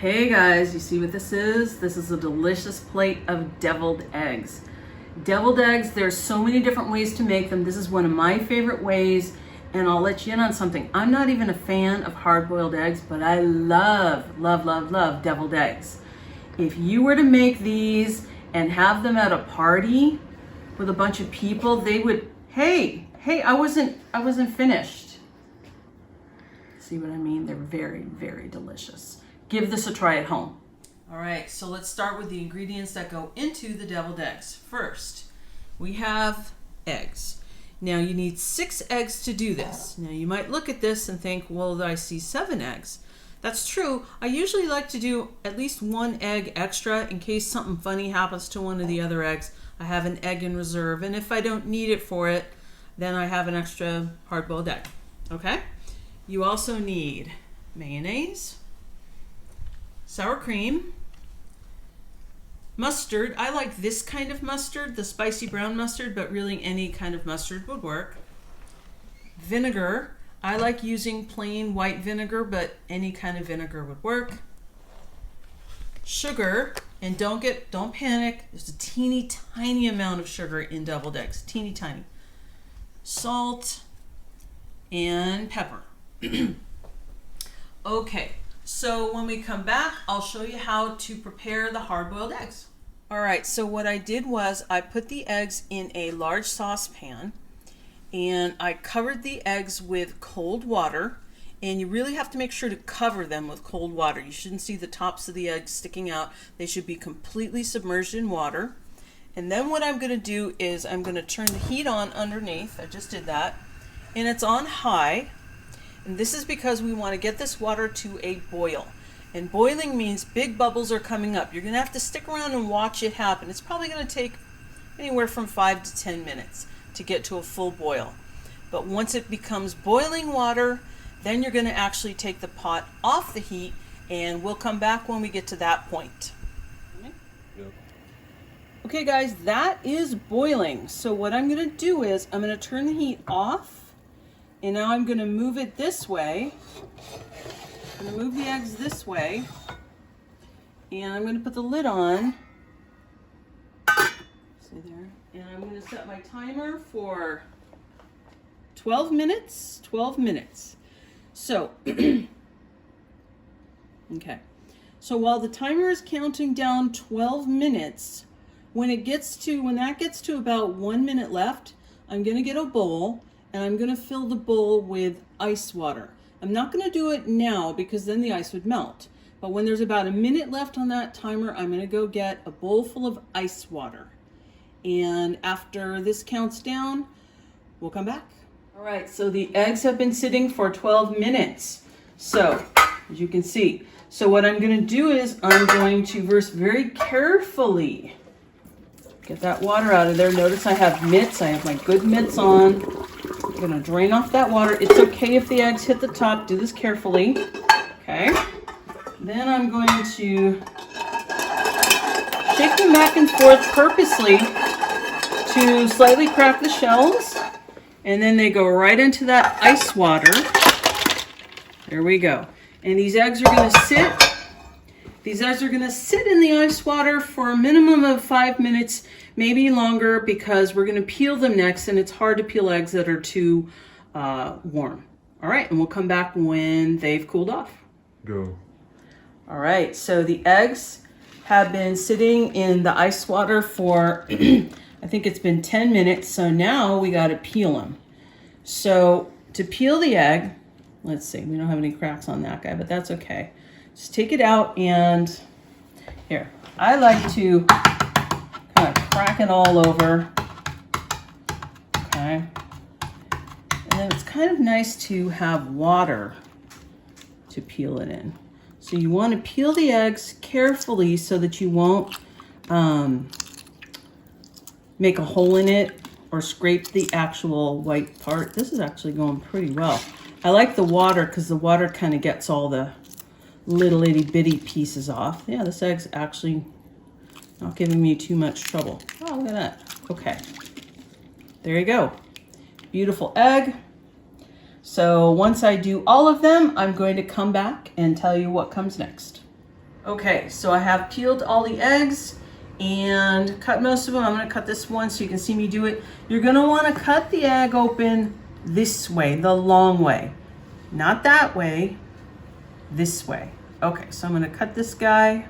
Hey guys, you see what this is? This is a delicious plate of deviled eggs. Deviled eggs, there's so many different ways to make them. This is one of my favorite ways, and I'll let you in on something. I'm not even a fan of hard-boiled eggs, but I love deviled eggs. If you were to make these and have them at a party with a bunch of people, they would, hey, I wasn't finished. See what I mean? They're very, very delicious. Give this a try at home. All right, so let's start with the ingredients that go into the deviled eggs. First, we have eggs. Now you need 6 eggs to do this. Now you might look at this and think, well, I see 7 eggs. That's true. I usually like to do at least 1 egg extra in case something funny happens to one of the other eggs. I have an egg in reserve, and if I don't need it for it, then I have an extra hard-boiled egg, okay? You also need mayonnaise, sour cream, mustard. I like this kind of mustard, the spicy brown mustard, but really any kind of mustard would work. Vinegar. I like using plain white vinegar, but any kind of vinegar would work. Sugar, and don't panic. There's a teeny tiny amount of sugar in deviled eggs, teeny tiny. Salt and pepper. Okay. So when we come back, I'll show you how to prepare the hard-boiled eggs. All right, so what I did was I put the eggs in a large saucepan and I covered the eggs with cold water, and you really have to make sure to cover them with cold water. You shouldn't see the tops of the eggs sticking out. They should be completely submerged in water. And then what I'm going to do is I'm going to turn the heat on underneath. I just did that. And it's on high. And this is because we want to get this water to a boil. And boiling means big bubbles are coming up. You're going to have to stick around and watch it happen. It's probably going to take anywhere from 5 to 10 minutes to get to a full boil. But once it becomes boiling water, then you're going to actually take the pot off the heat, and we'll come back when we get to that point. Okay guys, that is boiling. So what I'm going to do is I'm going to turn the heat off. And now I'm going to move it this way. I'm going to move the eggs this way. And I'm going to put the lid on. See there? And I'm going to set my timer for 12 minutes. 12 minutes. So, okay. So while the timer is counting down 12 minutes, when that gets to about 1 minute left, I'm going to get a bowl. And I'm going to fill the bowl with ice water. I'm not going to do it now because then the ice would melt. But when there's about a minute left on that timer, I'm going to go get a bowl full of ice water. And after this counts down, we'll come back. All right, so the eggs have been sitting for 12 minutes. So, as you can see. So what I'm going to do is I'm going to very carefully get that water out of there. Notice I have mitts. I have my good mitts on. I'm going to drain off that water. It's okay if the eggs hit the top. Do this carefully. Okay. Then I'm going to shake them back and forth purposely to slightly crack the shells. And then they go right into that ice water. There we go. And these eggs are going to sit. These eggs are going to sit in the ice water for a minimum of 5 minutes, maybe longer, because we're going to peel them next, and it's hard to peel eggs that are too warm. All right, and we'll come back when they've cooled off. Go. All right, so the eggs have been sitting in the ice water for, I think it's been 10 minutes, so now we got to peel them. So to peel the egg, let's see, we don't have any cracks on that guy, but that's okay. Just take it out, and here, I like to kind of crack it all over, okay? And then it's kind of nice to have water to peel it in. So you want to peel the eggs carefully so that you won't make a hole in it or scrape the actual white part. This is actually going pretty well. I like the water because the water kind of gets all the little itty bitty pieces off. Yeah, this egg's actually not giving me too much trouble. Oh, look at that. Okay. There you go. Beautiful egg. So once I do all of them, I'm going to come back and tell you what comes next. Okay, so I have peeled all the eggs and cut most of them. I'm gonna cut this one so you can see me do it. You're gonna wanna cut the egg open this way, the long way. Not that way, this way. Okay, so I'm gonna cut this guy.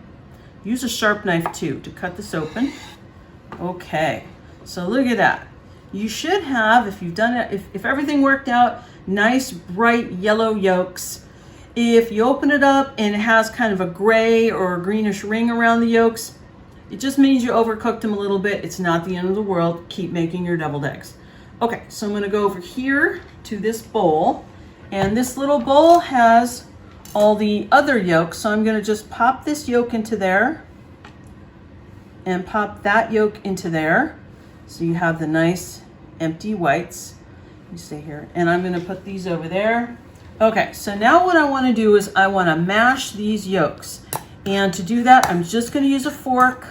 Use a sharp knife too to cut this open. Okay, so look at that. You should have, if you've done it, if everything worked out, nice bright yellow yolks. If you open it up and it has kind of a gray or a greenish ring around the yolks, it just means you overcooked them a little bit. It's not the end of the world. Keep making your deviled eggs. Okay, so I'm gonna go over here to this bowl, and this little bowl has all the other yolks. So I'm gonna just pop this yolk into there and pop that yolk into there. So you have the nice empty whites. You stay here. And I'm gonna put these over there. Okay, so now what I wanna do is I wanna mash these yolks. And to do that, I'm just gonna use a fork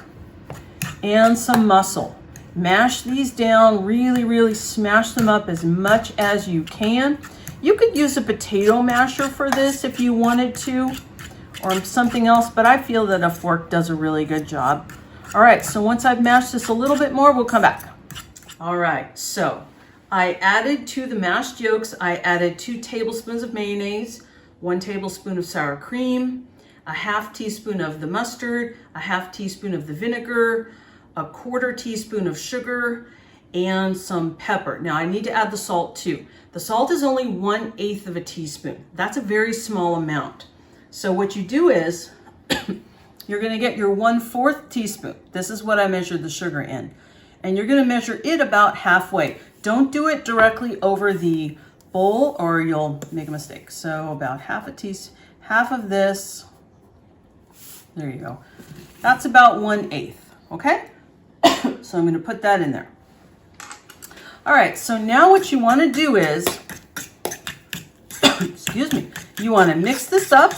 and some muscle. Mash these down, really smash them up as much as you can. You could use a potato masher for this if you wanted to, or something else, but I feel that a fork does a really good job. All right, so once I've mashed this a little bit more, we'll come back. All right, so I added to the mashed yolks, I added 2 tablespoons of mayonnaise, 1 tablespoon of sour cream, a half teaspoon of the mustard, a half teaspoon of the vinegar, a 1/4 teaspoon of sugar, and some pepper. Now I need to add the salt too. The salt is only 1/8 of a teaspoon. That's a very small amount. So what you do is, you're gonna get your 1/4 teaspoon. This is what I measured the sugar in. And you're gonna measure it about halfway. Don't do it directly over the bowl or you'll make a mistake. So about half of this, there you go. That's about 1/8, okay? So I'm gonna put that in there. All right, so now what you wanna do is, excuse me, you wanna mix this up.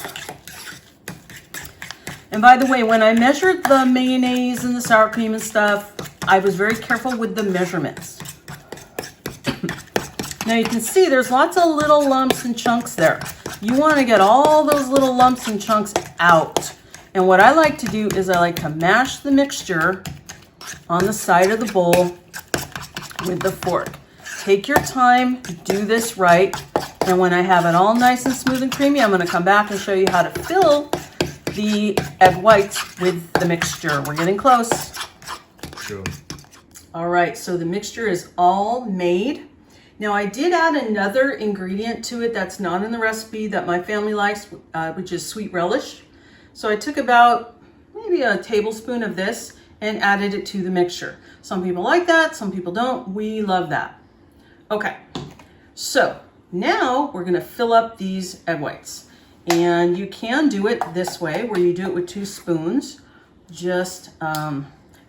And by the way, when I measured the mayonnaise and the sour cream and stuff, I was very careful with the measurements. Now you can see there's lots of little lumps and chunks there. You wanna get all those little lumps and chunks out. And what I like to do is I like to mash the mixture on the side of the bowl with the fork. Take your time, do this right. And when I have it all nice and smooth and creamy, I'm gonna come back and show you how to fill the egg whites with the mixture. We're getting close. Sure. All right, so the mixture is all made. Now I did add another ingredient to it that's not in the recipe that my family likes, which is sweet relish. So I took about maybe a tablespoon of this and added it to the mixture. Some people like that, some people don't. We love that. Okay, so now we're gonna fill up these egg whites. And you can do it this way, where you do it with 2 spoons. Just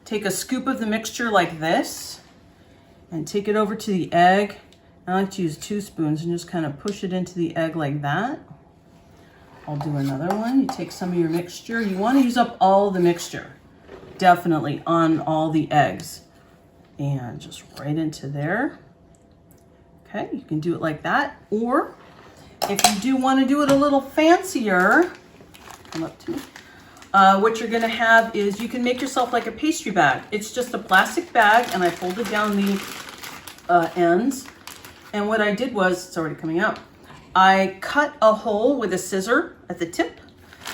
take a scoop of the mixture like this and take it over to the egg. I like to use 2 spoons and just kind of push it into the egg like that. I'll do another one. You take some of your mixture. You want to use up all the mixture, definitely, on all the eggs. And just right into there. Okay, you can do it like that. Or if you do want to do it a little fancier, come up to me. What you're gonna have is you can make yourself like a pastry bag. It's just a plastic bag and I folded down the ends. And what I did was, it's already coming out, I cut a hole with a scissor at the tip.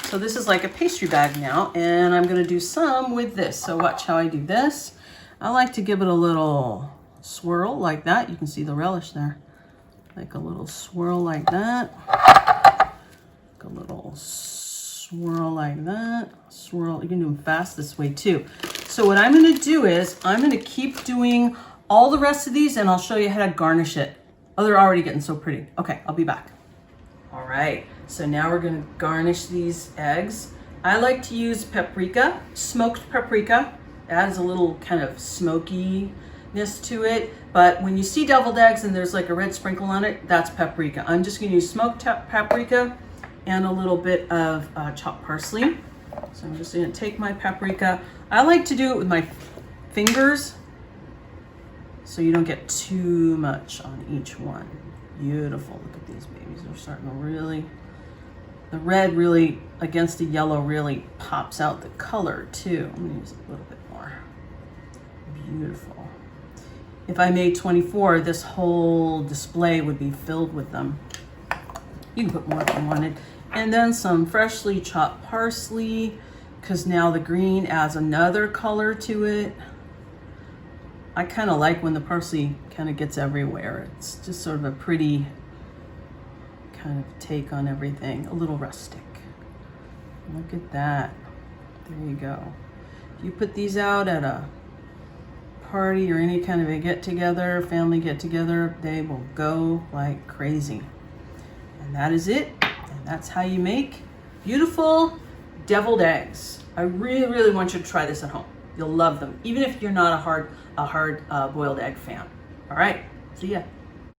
So this is like a pastry bag now, and I'm gonna do some with this. So watch how I do this. I like to give it a little swirl like that. You can see the relish there. Like a little swirl like that. Like a little swirl like that. Swirl, you can do them fast this way too. So what I'm gonna do is, I'm gonna keep doing all the rest of these and I'll show you how to garnish it. Oh, they're already getting so pretty. Okay, I'll be back. All right, so now we're gonna garnish these eggs. I like to use paprika, smoked paprika. It adds a little kind of smokiness to it. But when you see deviled eggs and there's like a red sprinkle on it, that's paprika. I'm just gonna use smoked paprika and a little bit of chopped parsley. So I'm just gonna take my paprika. I like to do it with my fingers so you don't get too much on each one. Beautiful, look at these babies. They're starting to really, the red really against the yellow really pops out the color too. I'm gonna use a little bit more. Beautiful. If I made 24, this whole display would be filled with them. You can put more if you wanted. And then some freshly chopped parsley, because now the green adds another color to it. I kind of like when the parsley kind of gets everywhere. It's just sort of a pretty kind of take on everything, a little rustic. Look at that. There you go. If you put these out at a party or any kind of a get-together, family get-together, they will go like crazy. And that is it. And that's how you make beautiful deviled eggs. I really, really want you to try this at home. You'll love them, even if you're not a hard boiled egg fan. All right, see ya.